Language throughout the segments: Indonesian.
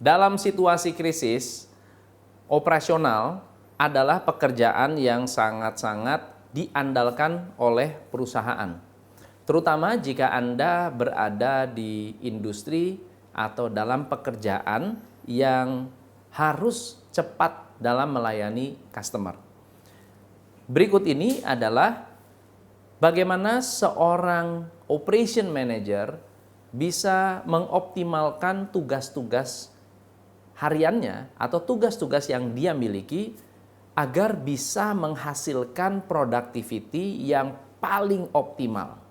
Dalam situasi krisis, operasional adalah pekerjaan yang sangat-sangat diandalkan oleh perusahaan. Terutama jika Anda berada di industri atau dalam pekerjaan yang harus cepat dalam melayani customer. Berikut ini adalah bagaimana seorang operation manager bisa mengoptimalkan tugas-tugas hariannya atau tugas-tugas yang dia miliki agar bisa menghasilkan productivity yang paling optimal.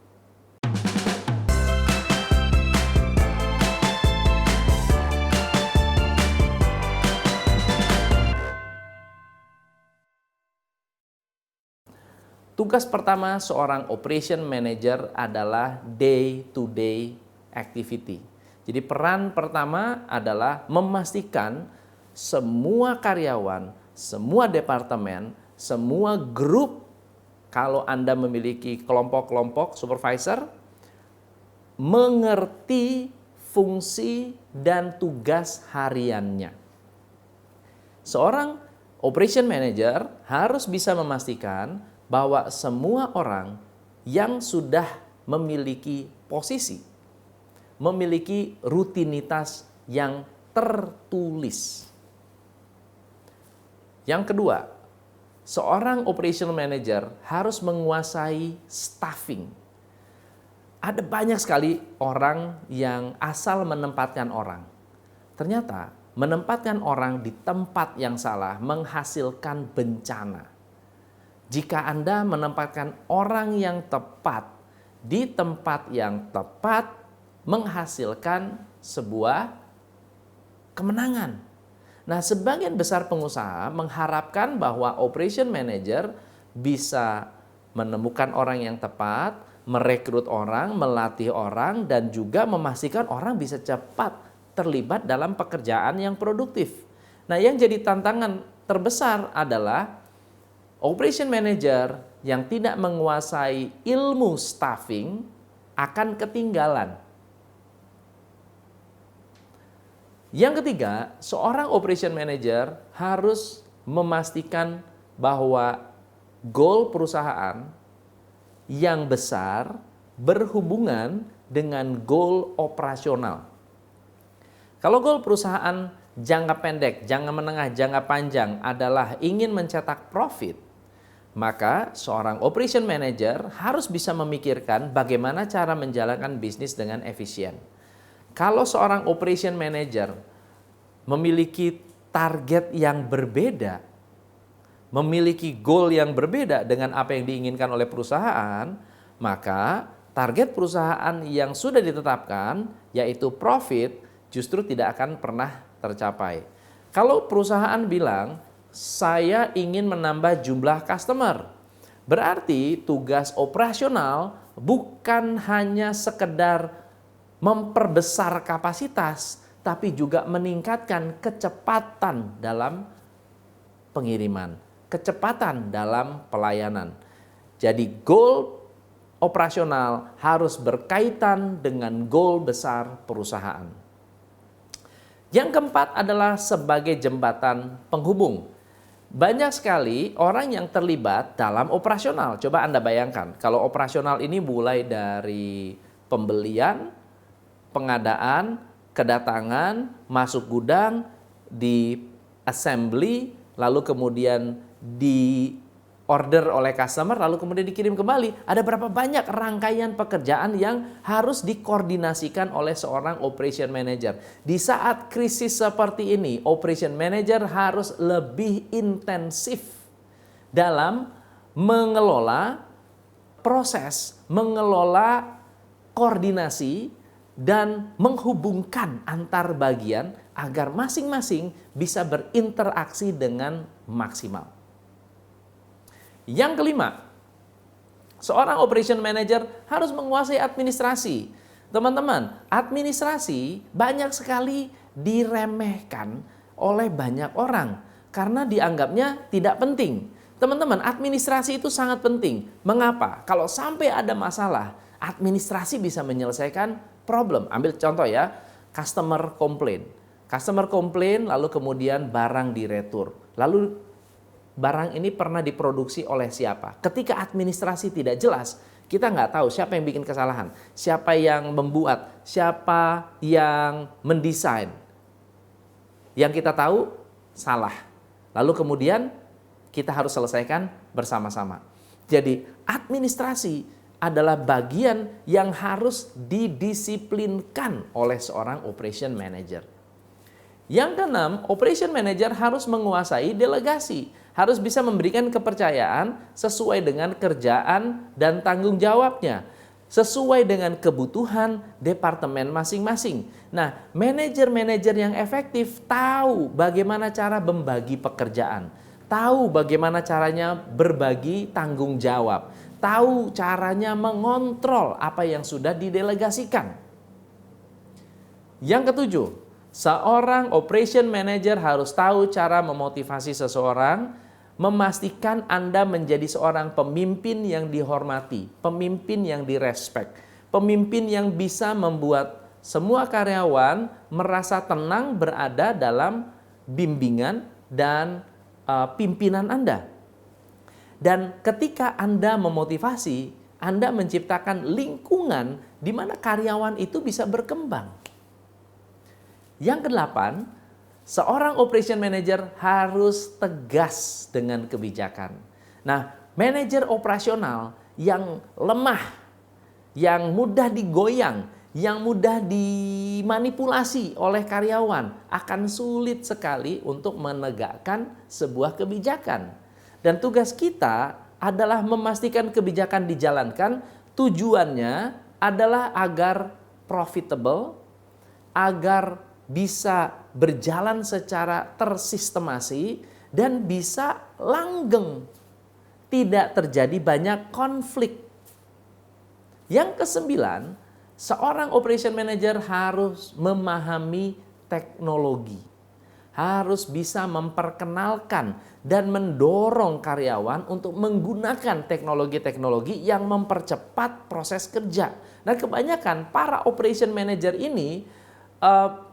Tugas pertama seorang operation manager adalah day-to-day activity. Jadi peran pertama adalah memastikan semua karyawan, semua departemen, semua grup, kalau Anda memiliki kelompok-kelompok supervisor, mengerti fungsi dan tugas hariannya. Seorang operation manager harus bisa memastikan bahwa semua orang yang sudah memiliki posisi, memiliki rutinitas yang tertulis. Yang kedua, seorang operational manager harus menguasai staffing. Ada banyak sekali orang yang asal menempatkan orang. Ternyata menempatkan orang di tempat yang salah menghasilkan bencana. Jika Anda menempatkan orang yang tepat di tempat yang tepat, menghasilkan sebuah kemenangan. Nah, sebagian besar pengusaha mengharapkan bahwa operation manager bisa menemukan orang yang tepat, merekrut orang, melatih orang, dan juga memastikan orang bisa cepat terlibat dalam pekerjaan yang produktif. Nah, yang jadi tantangan terbesar adalah operation manager yang tidak menguasai ilmu staffing akan ketinggalan. Yang ketiga, seorang operation manager harus memastikan bahwa goal perusahaan yang besar berhubungan dengan goal operasional. Kalau goal perusahaan jangka pendek, jangka menengah, jangka panjang adalah ingin mencetak profit, maka seorang operation manager harus bisa memikirkan bagaimana cara menjalankan bisnis dengan efisien. Kalau seorang operation manager memiliki target yang berbeda, memiliki goal yang berbeda dengan apa yang diinginkan oleh perusahaan, maka target perusahaan yang sudah ditetapkan, yaitu profit, justru tidak akan pernah tercapai. Kalau perusahaan bilang, saya ingin menambah jumlah customer, berarti tugas operasional bukan hanya sekedar memperbesar kapasitas, tapi juga meningkatkan kecepatan dalam pengiriman, kecepatan dalam pelayanan. Jadi goal operasional harus berkaitan dengan goal besar perusahaan. Yang keempat adalah sebagai jembatan penghubung. Banyak sekali orang yang terlibat dalam operasional. Coba Anda bayangkan, kalau operasional ini mulai dari pembelian, pengadaan, kedatangan, masuk gudang, di assembly, lalu kemudian di order oleh customer, lalu kemudian dikirim kembali. Ada berapa banyak rangkaian pekerjaan yang harus dikoordinasikan oleh seorang operation manager. Di saat krisis seperti ini, operation manager harus lebih intensif dalam mengelola proses, mengelola koordinasi, dan menghubungkan antar bagian agar masing-masing bisa berinteraksi dengan maksimal. Yang kelima, seorang operation manager harus menguasai administrasi. Teman-teman, administrasi banyak sekali diremehkan oleh banyak orang karena dianggapnya tidak penting. Teman-teman, administrasi itu sangat penting. Mengapa? Kalau sampai ada masalah, administrasi bisa menyelesaikan problem. Ambil contoh ya, customer complaint. Customer komplain, lalu kemudian barang diretur. Lalu barang ini pernah diproduksi oleh siapa? Ketika administrasi tidak jelas, kita nggak tahu siapa yang bikin kesalahan, siapa yang membuat, siapa yang mendesain. Yang kita tahu salah. Lalu kemudian kita harus selesaikan bersama-sama. Jadi administrasi adalah bagian yang harus didisiplinkan oleh seorang operation manager. Yang keenam, operation manager harus menguasai delegasi, harus bisa memberikan kepercayaan sesuai dengan kerjaan dan tanggung jawabnya, sesuai dengan kebutuhan departemen masing-masing. Nah, manajer-manajer yang efektif tahu bagaimana cara membagi pekerjaan, tahu bagaimana caranya berbagi tanggung jawab, tahu caranya mengontrol apa yang sudah didelegasikan. Yang ketujuh, seorang operation manager harus tahu cara memotivasi seseorang, memastikan Anda menjadi seorang pemimpin yang dihormati, pemimpin yang direspek, pemimpin yang bisa membuat semua karyawan merasa tenang berada dalam bimbingan dan pimpinan Anda. Dan ketika Anda memotivasi, Anda menciptakan lingkungan di mana karyawan itu bisa berkembang. Yang kedelapan, seorang operation manager harus tegas dengan kebijakan. Nah, manajer operasional yang lemah, yang mudah digoyang, yang mudah dimanipulasi oleh karyawan akan sulit sekali untuk menegakkan sebuah kebijakan. Dan tugas kita adalah memastikan kebijakan dijalankan, tujuannya adalah agar profitable, agar bisa berjalan secara tersistemasi dan bisa langgeng. Tidak terjadi banyak konflik. Yang kesembilan, seorang operation manager harus memahami teknologi. Harus bisa memperkenalkan dan mendorong karyawan untuk menggunakan teknologi-teknologi yang mempercepat proses kerja. Nah, kebanyakan para operation manager ini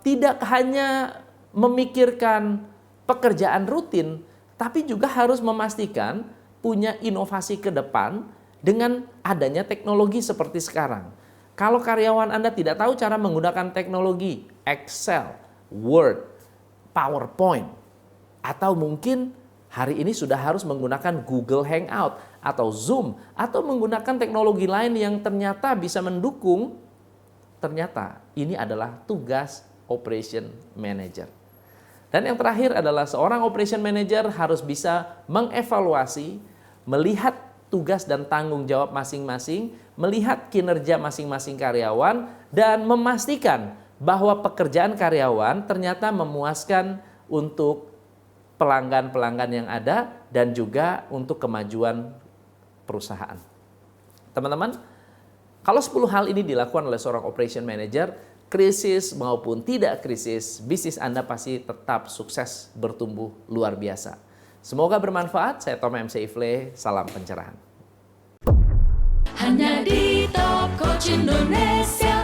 tidak hanya memikirkan pekerjaan rutin, tapi juga harus memastikan punya inovasi ke depan dengan adanya teknologi seperti sekarang. Kalau karyawan Anda tidak tahu cara menggunakan teknologi Excel, Word, PowerPoint, atau mungkin hari ini sudah harus menggunakan Google Hangout atau Zoom, atau menggunakan teknologi lain yang ternyata bisa mendukung, ternyata ini adalah tugas operation manager. Dan yang terakhir adalah seorang operation manager harus bisa mengevaluasi, melihat tugas dan tanggung jawab masing-masing, melihat kinerja masing-masing karyawan, dan memastikan bahwa pekerjaan karyawan ternyata memuaskan untuk pelanggan-pelanggan yang ada dan juga untuk kemajuan perusahaan. Teman-teman, kalau 10 hal ini dilakukan oleh seorang operation manager, krisis maupun tidak krisis, bisnis Anda pasti tetap sukses bertumbuh luar biasa. Semoga bermanfaat. Saya Tom MC Ifle, salam pencerahan. Hanya di Top Coach Indonesia.